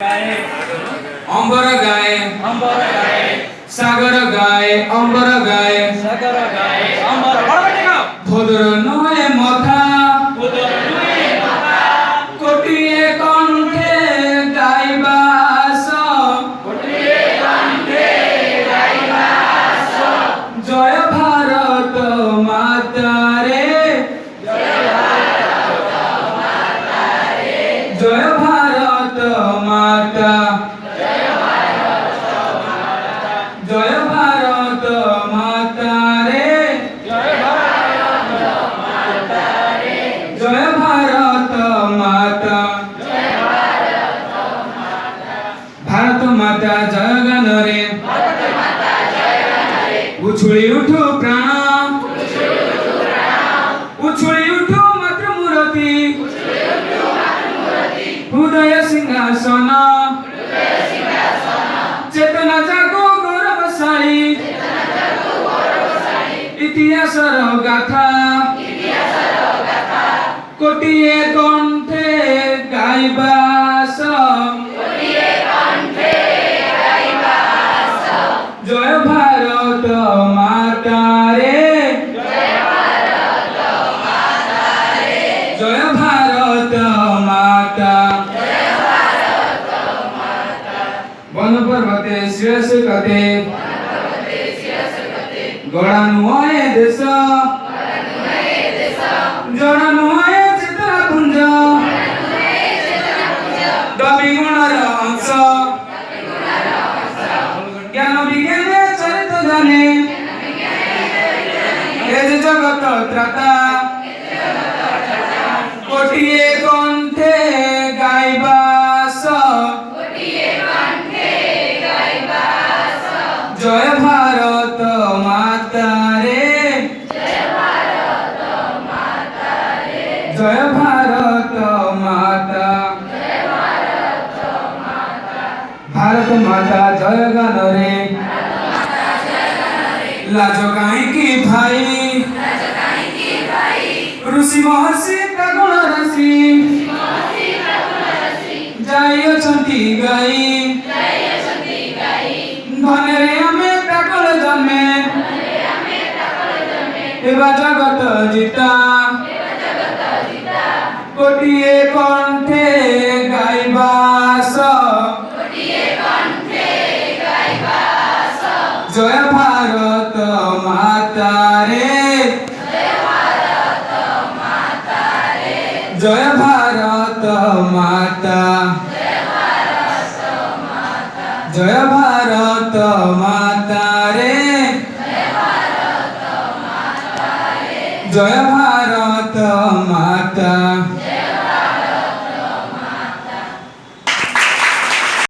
अंबर गाए सागर गाए अंबर गाए भद्र नए मथा कोटिए कंठे गाइबास जय भारत माता रे जय भारत माता जय भारत माता रे जय भारत माता भारत माता जगन रे उछुली उठो प्राण उछुली उठो मातृमूर्ति हृदय सिंहासन चेतना जागो गौरवशाली इतिहासर गाथा कोटिए कंठे गाइबास जय भारत माता रे जय भारत माता वन पर्वते श्रेष्ठ कते गड़ानुए देश जड़ानुए चित्रा पुंज दबी गुणर अंश ज्ञान विज्ञान चरित जाने जगत त्राता कोटिए कंठे गाइबास जय भारत माता रे जय भारत माता भारत माता जय गान रे लाज काई की भाई ऋषि महर्षि गुण राशि जाई अछंती गाई धन रे हमें पागल जन्मे एवा जगत जीता कोटिए कंठे गाइबास जय भारत माता रे जय भारत माता जय भारत माता रे जय भारत माता